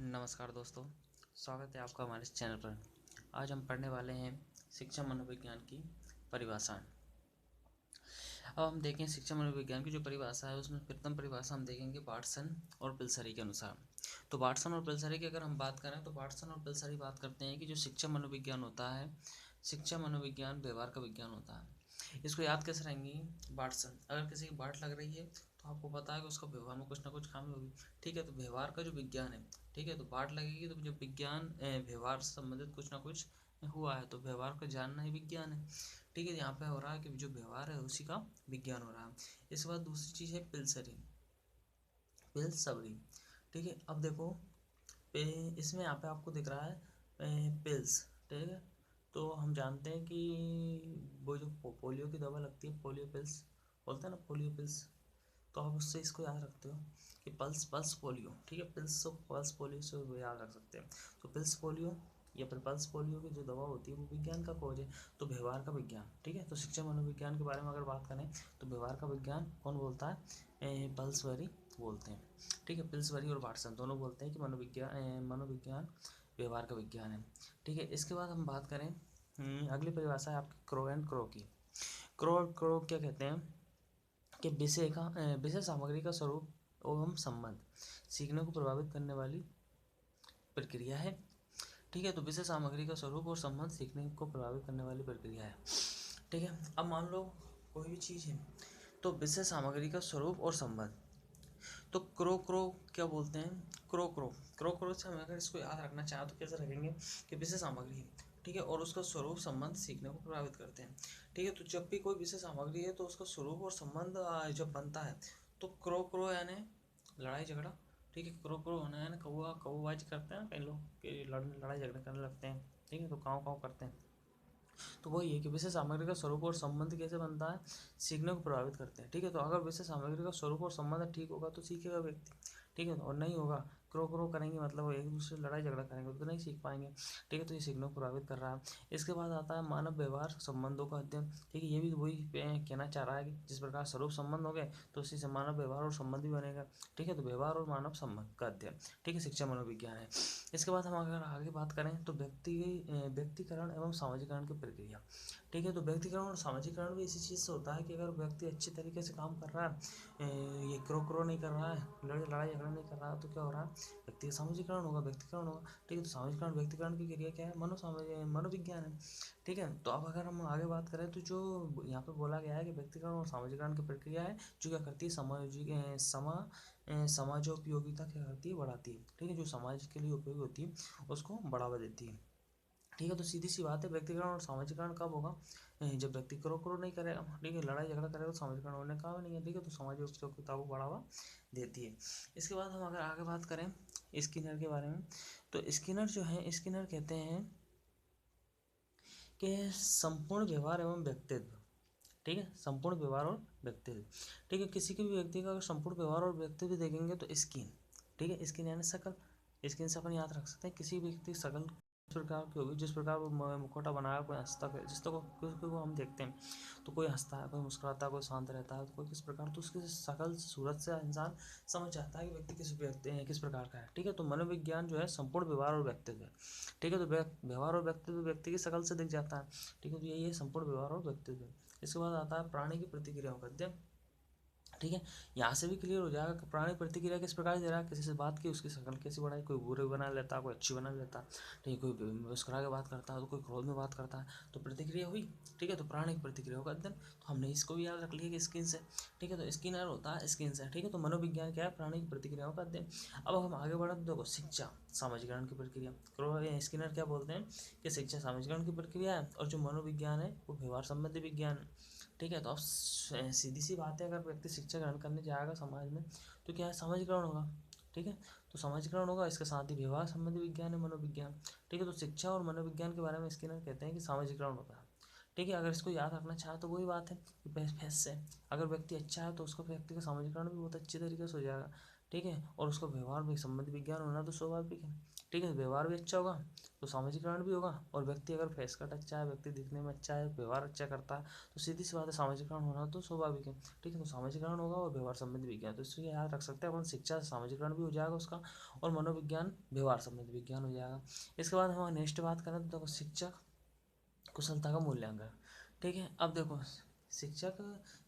नमस्कार दोस्तों, स्वागत है आपका हमारे इस चैनल पर। आज हम पढ़ने वाले हैं शिक्षा मनोविज्ञान की परिभाषा। अब हम देखें शिक्षा मनोविज्ञान की जो परिभाषा है उसमें प्रथम परिभाषा हम देखेंगे वाटसन और पिल्सरी के अनुसार। तो वाटसन और पिल्सरी की अगर हम बात करें तो वाटसन और पिल्सरी बात करते हैं कि जो शिक्षा मनोविज्ञान होता है, शिक्षा मनोविज्ञान व्यवहार का विज्ञान होता है। इसको याद कैसे रहेंगी? वाटसन, अगर किसी की बाट लग रही है तो आपको पता है कि उसका व्यवहार में कुछ ना कुछ खामी होगी। ठीक है, तो व्यवहार का जो विज्ञान है, ठीक है, तो बाट लगेगी तो जो विज्ञान व्यवहार से संबंधित कुछ ना कुछ हुआ है तो व्यवहार को जानना ही विज्ञान है। ठीक है, यहाँ पे हो रहा है कि जो व्यवहार है उसी का विज्ञान हो रहा है। इसके बाद दूसरी चीज़ है पिल्सरी, पिल्सवरी। ठीक है, अब देखो इसमें यहाँ पे आपको दिख रहा है पिल्स। ठीक है, तो हम जानते हैं कि वो जो पोलियो की दवा लगती है, पोलियो पिल्स बोलते हैं ना, पोलियो पिल्स, तो आप उससे इसको याद रखते हो कि पल्स पल्स पोलियो। ठीक है, पिल्स तो पल्स पोलियो से वो याद रख सकते हैं। तो पिल्स पोलियो या फिर पल्स पोलियो की जो दवा होती है वो विज्ञान का खोज है, तो व्यवहार का विज्ञान। ठीक है, तो शिक्षा मनोविज्ञान के बारे में अगर बात करें तो व्यवहार का विज्ञान कौन बोलता है? पल्सवरी बोलते हैं। ठीक है, पिल्सवरी और वाटसन दोनों बोलते हैं कि मनोविज्ञान व्यवहार का विज्ञान है। ठीक है, इसके बाद हम बात करें अगली परिभाषा है आपकी क्रो एंड क्रो की। क्रो और क्रो क्या कहते हैं कि विषय सामग्री का स्वरूप एवं संबंध सीखने को प्रभावित करने वाली प्रक्रिया है। ठीक है, तो विषय सामग्री का स्वरूप और संबंध सीखने को प्रभावित करने वाली प्रक्रिया है। ठीक है, अब मान लो कोई भी चीज़ है तो विषय सामग्री का स्वरूप और संबंध, तो क्रो क्रो क्या बोलते हैं? क्रो क्रो, क्रो क्रो से हम अगर इसको याद रखना चाहें तो कैसे रखेंगे कि विषय सामग्री है, ठीक है, और उसका स्वरूप संबंध सीखने को प्रभावित करते हैं। ठीक है, तो जब भी कोई विषय सामग्री है तो उसका स्वरूप और संबंध जब बनता है तो क्रो क्रो यानी लड़ाई झगड़ा। ठीक है, क्रो क्रो होना है ना, कौवा कौवाबाजी करते हैं कई लोग कि लड़ाई झगड़ा करने लगते हैं। ठीक है, तो काँव काँव करते हैं। तो वही है कि विषय सामग्री का स्वरूप और संबंध कैसे बनता है? सीखने को प्रभावित करते हैं। ठीक है, तो अगर विषय सामग्री का स्वरूप और संबंध ठीक होगा तो सीखेगा व्यक्ति। ठीक है, और नहीं होगा, क्रो क्रो करेंगे मतलब एक दूसरे से लड़ाई झगड़ा करेंगे तो नहीं सीख पाएंगे। ठीक है, तो ये सीखने को प्रभावित कर रहा है। इसके बाद आता है मानव व्यवहार संबंधों का अध्ययन। ठीक है, ये भी वही कहना चाह रहा है कि जिस प्रकार स्वरूप संबंध हो गए तो उसी से मानव व्यवहार और संबंध भी बनेगा। ठीक है, तो व्यवहार और मानव संबंध का अध्ययन, ठीक है, शिक्षा मनोविज्ञान है। इसके बाद हम अगर आगे बात करें तो व्यक्तिकरण एवं सामाजिकरण की प्रक्रिया। ठीक है, तो व्यक्तिकरण और सामाजिकरण भी इसी चीज़ से होता है कि अगर व्यक्ति अच्छे तरीके से काम कर रहा है, ये क्रो क्रो नहीं कर रहा है, लड़ाई झगड़ा नहीं कर रहा है, तो क्या हो रहा है? व्यक्ति का सामाजिकरण होगा, व्यक्तिकरण होगा। ठीक है, तो सामाजिकरण व्यक्तिकरण की क्रिया क्या है? मनोविज्ञान है। ठीक है, तो अब अगर हम आगे बात करें तो जो यहाँ पे बोला गया है कि व्यक्तिकरण और सामाजिकरण की प्रक्रिया है जो क्या करती है? समाजोपयोगिता क्या करती है? बढ़ाती है। ठीक है, जो समाज के लिए उपयोगी होती है उसको बढ़ावा देती है। ठीक है, तो सीधी सी बात है, व्यक्तिकरण और सामाजिकरण कब होगा? जब व्यक्ति क्रो क्रो नहीं करेगा। ठीक है, लड़ाई झगड़ा करेगा तो सामाजिकरण होने का नहीं है। ठीक है, तो सामाजिक उपयोगिता को बढ़ावा देती है। इसके बाद हम अगर आगे बात करें स्किनर के बारे में, तो स्किनर जो है, स्किनर कहते हैं कि संपूर्ण व्यवहार एवं व्यक्तित्व। ठीक है, संपूर्ण व्यवहार और व्यक्तित्व। ठीक है, किसी के भी व्यक्ति का अगर संपूर्ण व्यवहार और व्यक्तित्व देखेंगे तो स्किन। ठीक है, स्किन यानी शकल। स्किन से अपन याद रख सकते हैं किसी व्यक्ति की शकल इस प्रकार की होगी, जिस प्रकार वो मुखौटा बनाया, कोई हंसता है, जिस तरह को हम देखते हैं तो कोई हंसता है, कोई मुस्कुराता है, कोई शांत रहता है, तो कोई किस प्रकार, तो उसकी शकल सूरत से इंसान समझ जाता है कि व्यक्ति किस प्रकार का है। ठीक है, तो मनोविज्ञान जो है संपूर्ण व्यवहार और व्यक्तित्व है। ठीक है, तो व्यवहार और व्यक्तित्व व्यक्ति की शकल से दिख जाता है। ठीक है, तो यही है संपूर्ण व्यवहार और व्यक्तित्व। इसके बाद आता है प्राणी की प्रतिक्रियाओं का अध्ययन। ठीक है, यहाँ से भी क्लियर हो जाएगा कि प्राणी प्रतिक्रिया किस प्रकार दे रहा है। किसी से बात की, उसकी शकल कैसी बनाई, कोई बुरे बना लेता है, कोई अच्छी बना लेता है। ठीक है, कोई मुस्कुरा के बात करता है तो कोई क्रोध में बात करता है, तो प्रतिक्रिया हुई। ठीक है, तो प्राणी की प्रतिक्रियाओं का अध्ययन, तो हमने इसको भी याद रख लिया कि स्किन से। ठीक है, तो स्किनर होता है स्किन से। ठीक है, तो मनोविज्ञान क्या है? प्राणी की प्रतिक्रियाओं का अध्ययन। अब हम आगे बढ़े तो देखो शिक्षा सामाजिकरण की प्रक्रिया। स्किनर क्या बोलते हैं कि शिक्षा सामाजिकरण की प्रक्रिया है और जो मनोविज्ञान है वो व्यवहार संबंधी विज्ञान है। ठीक है, तो अब सीधी सी बात है, अगर व्यक्ति शिक्षा ग्रहण करने जाएगा समाज में तो क्या है? सामाजिकरण होगा। ठीक है, तो सामाजिकरण होगा, इसके साथ ही व्यवहार संबंधी विज्ञान है मनोविज्ञान। ठीक है, तो शिक्षा और मनोविज्ञान के बारे में स्किनर कहते हैं कि सामाजिकरण होता है। ठीक है, अगर इसको याद रखना चाहे तो वही बात है कि फैस से अगर व्यक्ति अच्छा है तो उसका व्यक्ति का सामाजिकरण भी बहुत अच्छे तरीके से हो जाएगा। ठीक है, और उसका व्यवहार भी संबंधी विज्ञान होना तो स्वाभाविक है। ठीक है, व्यवहार भी अच्छा होगा तो सामाजिकरण भी होगा, और व्यक्ति अगर फेस कट अच्छा है, व्यक्ति दिखने में अच्छा है, व्यवहार अच्छा करता है, तो सीधी सी बात है सामाजिकरण होना तो स्वाभाविक है। ठीक है, तो सामाजिकरण होगा और व्यवहार संबंधी विज्ञान, तो इसको याद रख सकते हैं अपन, शिक्षा सामाजिकरण भी हो जाएगा उसका, और मनोविज्ञान व्यवहार संबंधी विज्ञान हो जाएगा। इसके बाद हम नेक्स्ट बात करें तो देखो शिक्षक कुशलता का मूल्यांकन। ठीक है, अब देखो शिक्षक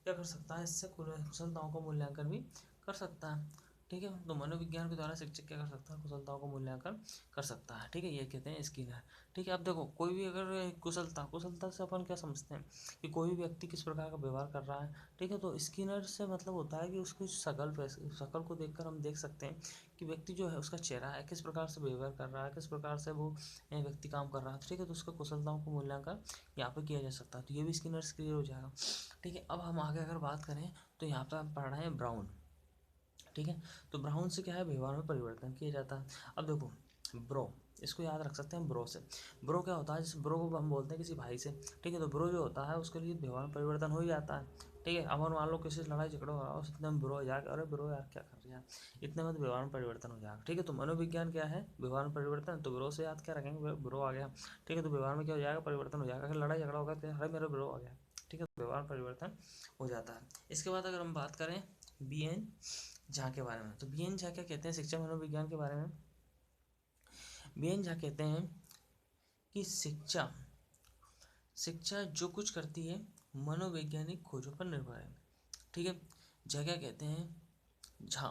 क्या कर सकता है, इससे कुशलताओं का मूल्यांकन भी कर सकता है। ठीक है, तो मनोविज्ञान के द्वारा शिक्षक क्या कर सकता है, कुशलताओं का मूल्यांकन कर सकता है। ठीक है, ये कहते हैं स्किनर। ठीक है, अब देखो कोई भी अगर कुशलता से अपन क्या समझते हैं कि कोई भी व्यक्ति किस प्रकार का व्यवहार कर रहा है। ठीक है, तो स्किनर से मतलब होता है कि उसकी शकल को देखकर हम देख सकते हैं कि व्यक्ति जो है उसका चेहरा है किस प्रकार से व्यवहार कर रहा है, किस प्रकार से वो व्यक्ति काम कर रहा है। ठीक है, तो उसका कुशलताओं को मूल्यांकन यहाँ पे किया जा सकता है, तो ये भी स्किनर्स क्लियर हो जाएगा। ठीक है, अब हम आगे अगर बात करें तो यहाँ पे हम पढ़ रहे हैं ब्राउन। ठीक है, तो ब्राउन से क्या है, व्यवहार में परिवर्तन किया जाता है। अब देखो ब्रो, इसको याद रख सकते हैं ब्रो से। ब्रो क्या होता है, जैसे ब्रो को हम बोलते हैं किसी भाई से। ठीक है, तो ब्रो जो होता है उसके लिए व्यवहार में परिवर्तन हो ही जाता है। ठीक है, अब मान लो किसी से लड़ाई झगड़ा हो रहा है, इतने में ब्रो जाके अरे ब्रो यार क्या कर रही है, इतने में तो व्यवहार में परिवर्तन हो जाएगा। ठीक है, तो मनोविज्ञान क्या है, व्यवहार में परिवर्तन, तो ब्रो से याद क्या रखेंगे, ब्रो आ गया। ठीक है, तो व्यवहार में क्या हो जाएगा, परिवर्तन हो जाएगा। अगर लड़ाई झगड़ा होगा तो अरे मेरा ब्रो आ गया। ठीक है, व्यवहार परिवर्तन हो जाता है। इसके बाद अगर हम बात करें बी एन झा के बारे में, तो बी एन झा क्या कहते हैं शिक्षा मनोविज्ञान के बारे में। बी एन झा कहते हैं कि शिक्षा शिक्षा जो कुछ करती है मनोवैज्ञानिक खोजों पर निर्भर है। ठीक है, झा क्या कहते हैं, झा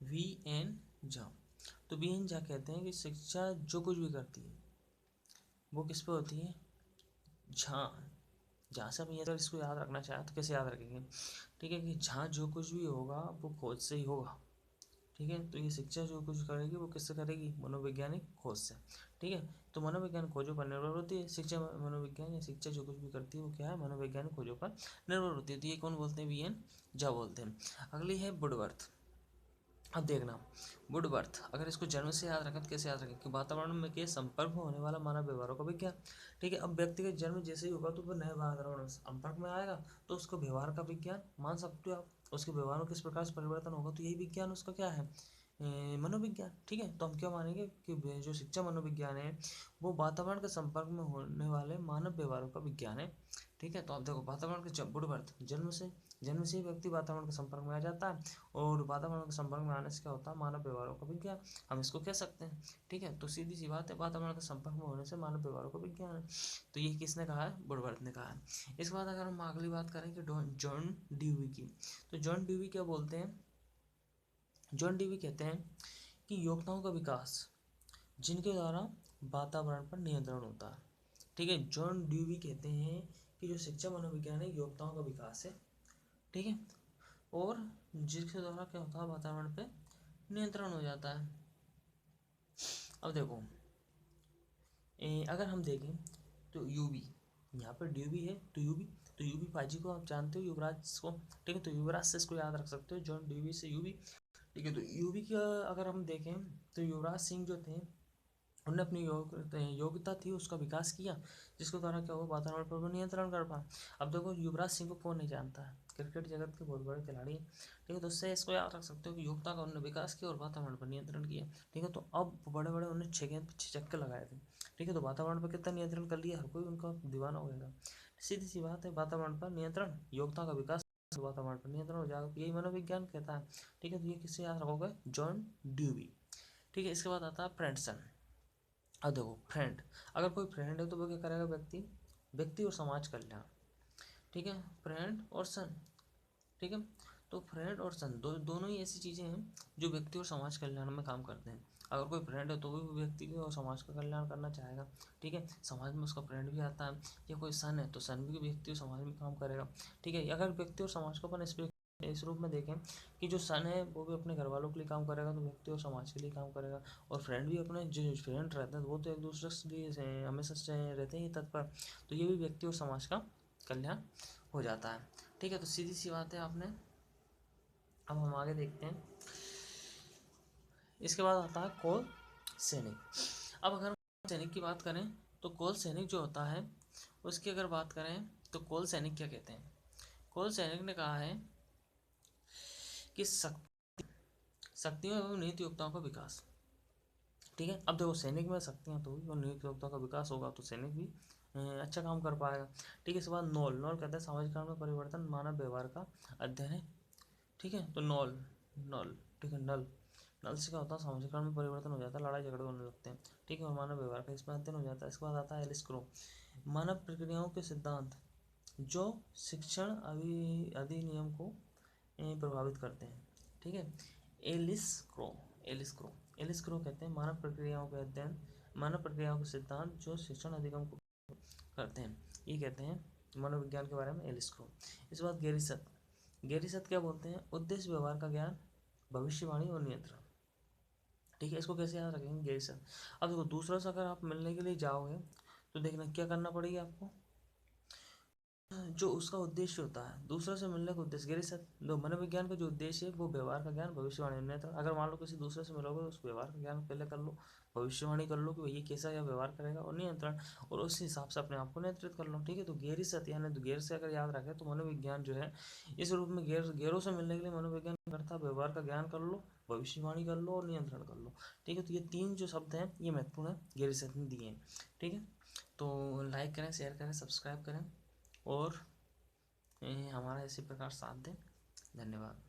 वी एन झा, तो बी एन झा कहते हैं कि शिक्षा जो कुछ भी करती है वो किस पे होती है, झा। जहाँ से हम ये अगर इसको याद रखना चाहें तो कैसे याद रखेंगे। ठीक है, कि जहाँ जो कुछ भी होगा वो खोज से ही होगा। ठीक है, तो ये शिक्षा जो कुछ करेगी वो किससे करेगी, मनोवैज्ञानिक खोज से। ठीक है, तो मनोविज्ञान खोजों पर निर्भर होती है शिक्षा, मनोविज्ञान या शिक्षा जो कुछ भी करती है वो क्या है, मनोवैज्ञानिक खोजों पर निर्भर होती है। तो ये कौन बोलते हैं, वी एन झा बोलते हैं। अगली है वुडवर्थ। अब देखना वुडवर्थ, अगर इसको जन्म से याद रखें तो कैसे याद रखें कि वातावरण में के संपर्क में होने वाला मानव व्यवहारों का विज्ञान। ठीक है, अब व्यक्ति का जन्म जैसे ही होगा तो वो नए वातावरण में संपर्क में आएगा, तो उसको व्यवहार का विज्ञान मान सकते हो आप। उसके व्यवहार में किस प्रकार से परिवर्तन होगा, तो यही विज्ञान उसका क्या है, मनोविज्ञान। ठीक है, तो हम क्या मानेंगे कि जो शिक्षा मनोविज्ञान है वो वातावरण के संपर्क में होने वाले मानव व्यवहारों का विज्ञान है। ठीक है, तो आप देखो वातावरण के वुडवर्थ जन्म से ही व्यक्ति वातावरण के संपर्क में आ जाता है, और वातावरण के संपर्क में आने से क्या होता है, मानव व्यवहारों का विज्ञान हम इसको कह सकते हैं। ठीक है, तो सीधी सी बात है, वातावरण के संपर्क में होने से मानव व्यवहारों का विज्ञान है। तो ये किसने कहा है, वुडवर्थ ने कहा है। इसके बाद अगर हम अगली बात करें कि जॉन ड्यूवी की, तो जॉन ड्यूवी क्या बोलते हैं, जॉन ड्यूवी कहते हैं कि योग्यताओं का विकास जिनके द्वारा वातावरण पर नियंत्रण होता है। ठीक है, जॉन ड्यूवी कहते हैं कि जो शिक्षा मनोविज्ञान है योग्यताओं का विकास है। ठीक है, और जिसके द्वारा क्या होता है, वातावरण पे नियंत्रण हो जाता है। अब देखो अगर हम देखें तो यूवी, यहाँ पर ड्यूवी है तो यूवी पाजी को आप जानते हो, युवराज को। ठीक है, तो युवराज से इसको याद रख सकते हो, जॉन ड्यूवी से यूवी। ठीक है, तो यूवी का अगर हम देखें तो युवराज सिंह जो थे उन्होंने अपनी योग्यता थी उसका विकास किया, जिसके द्वारा क्या हुआ, वातावरण पर वो नियंत्रण कर पाए। अब देखो युवराज सिंह को कौन नहीं जानता है, क्रिकेट जगत के बहुत बड़े खिलाड़ी हैं। ठीक है, तो उससे इसको याद रख सकते हो कि योग्यता का उन्होंने विकास किया और वातावरण पर नियंत्रण किया। ठीक है, तो अब बड़े बड़े उन्होंने 6 गेंद पे 6 छक्के लगाए थे। ठीक है, तो वातावरण पर कितना नियंत्रण कर लिया, हर कोई उनका दीवाना हो गया। सीधी सी बात है, वातावरण पर नियंत्रण, योग्यता का विकास, वातावरण पर नियंत्रण हो जाएगा, यही मनोविज्ञान कहता है। ठीक है, तो ये किससे याद रखोगे, जॉन ड्यूवी। ठीक है, इसके बाद आता है फ्रेंडसन। अब देखो फ्रेंड, अगर कोई फ्रेंड है तो वो क्या करेगा, व्यक्ति और समाज कल्याण। ठीक है, फ्रेंड और सन। ठीक है, तो फ्रेंड और सन दोनों ही ऐसी चीज़ें हैं जो व्यक्ति और समाज कल्याण में काम करते हैं। अगर कोई फ्रेंड है तो वो भी व्यक्ति और समाज का कल्याण करना चाहेगा। ठीक है, समाज में उसका फ्रेंड भी आता है, या कोई सन है तो सन भी व्यक्ति और समाज में काम करेगा। ठीक है, अगर व्यक्ति और समाज को अपन इस रूप में देखें कि जो सन है वो भी अपने घर वालों के लिए काम करेगा तो व्यक्ति और समाज के लिए काम करेगा, और फ्रेंड भी अपने जो फ्रेंड रहते हैं वो तो एक दूसरे के लिए हमेशा से रहते ही तत्पर, तो ये भी व्यक्ति और समाज का कल्याण हो जाता है। ठीक है, तो सीधी सी बात है आपने। अब हम आगे देखते हैं, इसके बाद आता है कोल सैनिक। अब अगर सैनिक की बात करें तो कोल सैनिक जो होता है उसकी अगर बात करें तो कोल सैनिक क्या कहते हैं, कोल सैनिक ने कहा है कि शक्तियों एवं निहित योग्यताओं का विकास। ठीक है, अब देखो सैनिक में शक्तियाँ तो हुई और निहित योग्यताओं का विकास होगा तो सैनिक भी अच्छा काम कर पाएगा। ठीक है, इसके बाद नॉल नॉल कहता है सामाजिकरण में परिवर्तन मानव व्यवहार का अध्ययन है। ठीक है, तो नॉल नॉल ठीक है, नल नल से क्या होता है सामाजिकरण में परिवर्तन हो जाता है, लड़ाई झगड़े होने लगते हैं। ठीक है, और मानव व्यवहार का इसमें अध्ययन हो जाता है। इसके बाद आता है एलिस क्रो, मानव प्रक्रियाओं के सिद्धांत जो शिक्षण अधिनियम को प्रभावित करते हैं। ठीक है, Alice Crow Alice Crow Alice Crow कहते हैं मानव प्रक्रियाओं के अध्ययन, मानव प्रक्रियाओं के सिद्धांत जो शिक्षण अधिगम को करते हैं, ये कहते हैं मनोविज्ञान के बारे में एलिस क्रो। इसके बाद गेरिसत, गेरिसत क्या बोलते हैं उद्देश्य व्यवहार का ज्ञान, भविष्यवाणी और नियंत्रण। ठीक है, इसको कैसे याद रखेंगे गेरिसत। अब देखो दूसरों से अगर आप मिलने के लिए जाओगे तो देखना क्या करना पड़ेगा आपको, जो उसका उद्देश्य होता है दूसरों से मिलने का उद्देश्य गेरिसत। लो मनोविज्ञान का जो उद्देश्य है वो व्यवहार का ज्ञान, भविष्यवाणी नियंत्रण। अगर मान लो किसी दूसरे से मिलोगे तो उस व्यवहार का ज्ञान पहले कर लो, भविष्यवाणी कर लो कि ये कैसा या व्यवहार करेगा, और नियंत्रण, और उस हिसाब से अपने आप को नियंत्रित कर लो। ठीक है, तो गेरिसत यानी तो गेर से अगर याद रखें तो मनोविज्ञान जो है इस रूप में गेरों से मिलने के लिए मनोविज्ञान करता है व्यवहार का ज्ञान कर लो, भविष्यवाणी कर लो और नियंत्रण कर लो। ठीक है, तो ये तीन जो शब्द हैं ये महत्वपूर्ण है, गेरिसत ने दिए हैं। ठीक है, तो लाइक करें, शेयर करें, सब्सक्राइब करें और हमारा इसी प्रकार साथ दें। धन्यवाद।